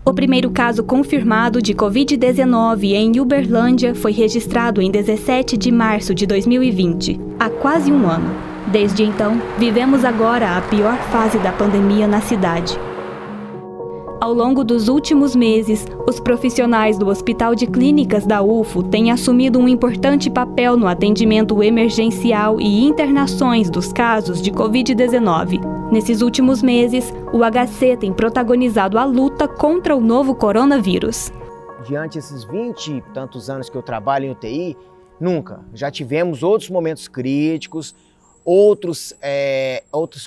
O primeiro caso confirmado de Covid-19 em Uberlândia foi registrado em 17 de março de 2020, há quase um ano. Desde então, vivemos agora a pior fase da pandemia na cidade. Ao longo dos últimos meses, os profissionais do Hospital de Clínicas da UFO têm assumido um importante papel no atendimento emergencial e internações dos casos de Covid-19. Nesses últimos meses, o HC tem protagonizado a luta contra o novo coronavírus. Diante desses 20 e tantos anos que eu trabalho em UTI, nunca. Já tivemos outros momentos críticos, outros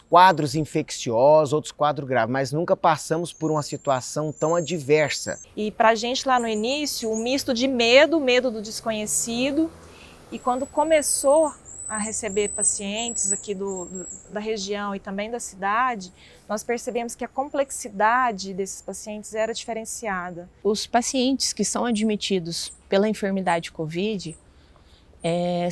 quadros infecciosos, outros quadros graves, mas nunca passamos por uma situação tão adversa. E para a gente lá no início, um misto de medo do desconhecido, e quando começou a receber pacientes aqui da região e também da cidade, nós percebemos que a complexidade desses pacientes era diferenciada. Os pacientes que são admitidos pela enfermidade COVID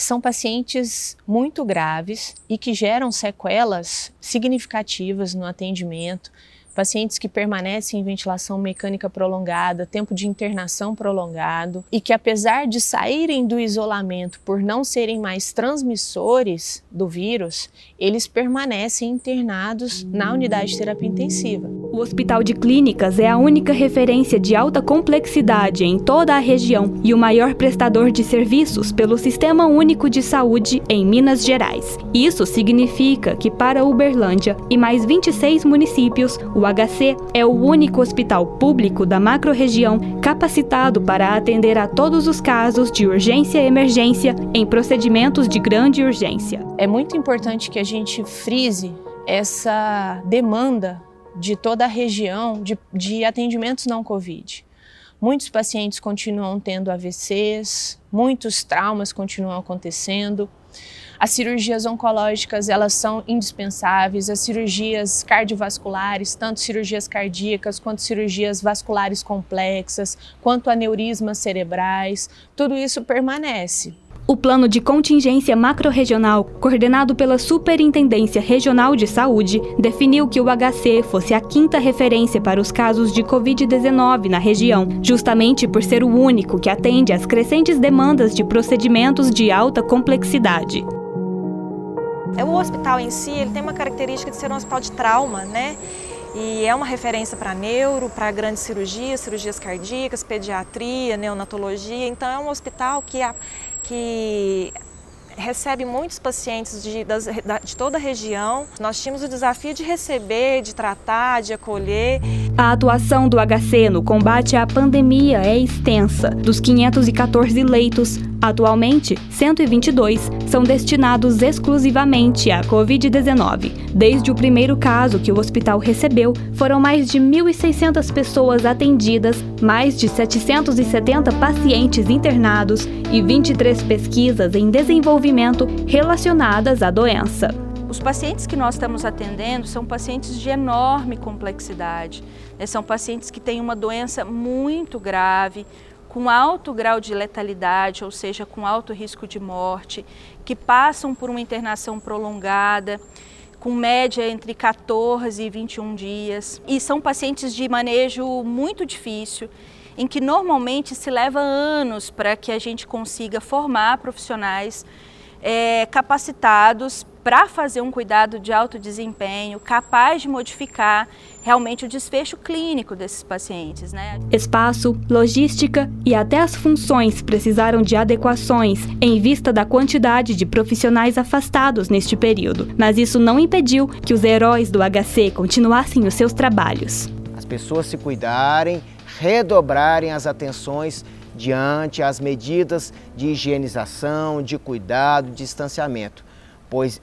são pacientes muito graves e que geram sequelas significativas no atendimento, pacientes que permanecem em ventilação mecânica prolongada, tempo de internação prolongado e que, apesar de saírem do isolamento por não serem mais transmissores do vírus, eles permanecem internados na unidade de terapia intensiva. O Hospital de Clínicas é a única referência de alta complexidade em toda a região e o maior prestador de serviços pelo Sistema Único de Saúde em Minas Gerais. Isso significa que, para Uberlândia e mais 26 municípios, o HC é o único hospital público da macro-região capacitado para atender a todos os casos de urgência e emergência em procedimentos de grande urgência. É muito importante que a gente frise essa demanda de toda a região de atendimentos não Covid. Muitos pacientes continuam tendo AVCs, muitos traumas continuam acontecendo. As cirurgias oncológicas, elas são indispensáveis, as cirurgias cardiovasculares, tanto cirurgias cardíacas quanto cirurgias vasculares complexas, quanto aneurismas cerebrais, tudo isso permanece. O Plano de Contingência Macro-Regional, coordenado pela Superintendência Regional de Saúde, definiu que o HC fosse a 5ª referência para os casos de Covid-19 na região, justamente por ser o único que atende às crescentes demandas de procedimentos de alta complexidade. O hospital em si, ele tem uma característica de ser um hospital de trauma, né? E é uma referência para neuro, para grandes cirurgias, cirurgias cardíacas, pediatria, neonatologia. Então é um hospital que recebe muitos pacientes de toda a região. Nós tínhamos o desafio de receber, de tratar, de acolher. A atuação do HC no combate à pandemia é extensa. Dos 514 leitos, atualmente 122 são destinados exclusivamente à Covid-19. Desde o primeiro caso que o hospital recebeu, foram mais de 1.600 pessoas atendidas, mais de 770 pacientes internados e 23 pesquisas em desenvolvimento relacionadas à doença. Os pacientes que nós estamos atendendo são pacientes de enorme complexidade, são pacientes que têm uma doença muito grave, com alto grau de letalidade, ou seja, com alto risco de morte, que passam por uma internação prolongada, com média entre 14 e 21 dias. E são pacientes de manejo muito difícil, em que normalmente se leva anos para que a gente consiga formar profissionais capacitados para fazer um cuidado de alto desempenho, capaz de modificar realmente o desfecho clínico desses pacientes, né? Espaço, logística e até as funções precisaram de adequações em vista da quantidade de profissionais afastados neste período. Mas isso não impediu que os heróis do HC continuassem os seus trabalhos. As pessoas se cuidarem, redobrarem as atenções diante as medidas de higienização, de cuidado, de distanciamento. Pois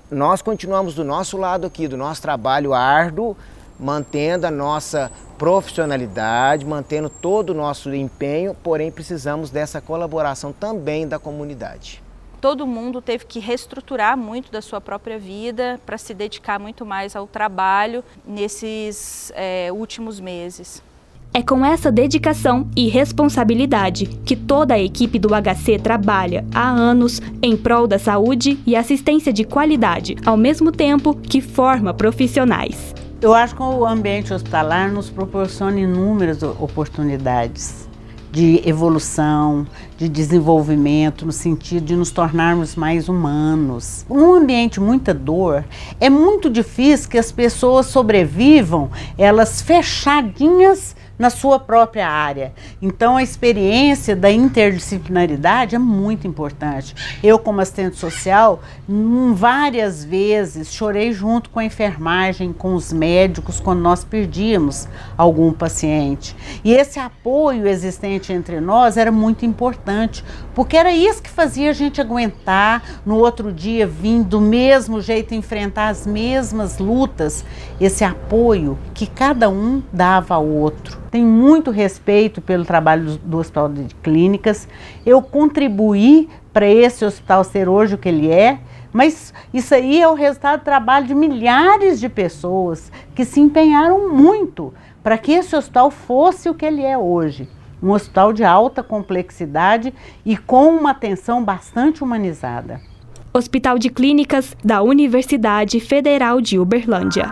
nós continuamos do nosso lado aqui, do nosso trabalho árduo, mantendo a nossa profissionalidade, mantendo todo o nosso empenho, porém precisamos dessa colaboração também da comunidade. Todo mundo teve que reestruturar muito da sua própria vida para se dedicar muito mais ao trabalho nesses últimos meses. É com essa dedicação e responsabilidade que toda a equipe do HC trabalha há anos em prol da saúde e assistência de qualidade, ao mesmo tempo que forma profissionais. Eu acho que o ambiente hospitalar nos proporciona inúmeras oportunidades de evolução, de desenvolvimento, no sentido de nos tornarmos mais humanos. Um ambiente de muita dor, é muito difícil que as pessoas sobrevivam, elas fechadinhas na sua própria área. Então a experiência da interdisciplinaridade é muito importante. Eu, como assistente social, várias vezes chorei junto com a enfermagem, com os médicos, quando nós perdíamos algum paciente. E esse apoio existente entre nós era muito importante, porque era isso que fazia a gente aguentar, no outro dia vir do mesmo jeito enfrentar as mesmas lutas, esse apoio que cada um dava ao outro. Tenho muito respeito pelo trabalho do Hospital de Clínicas. Eu contribuí para esse hospital ser hoje o que ele é, mas isso aí é o resultado do trabalho de milhares de pessoas que se empenharam muito para que esse hospital fosse o que ele é hoje. Um hospital de alta complexidade e com uma atenção bastante humanizada. Hospital de Clínicas da Universidade Federal de Uberlândia.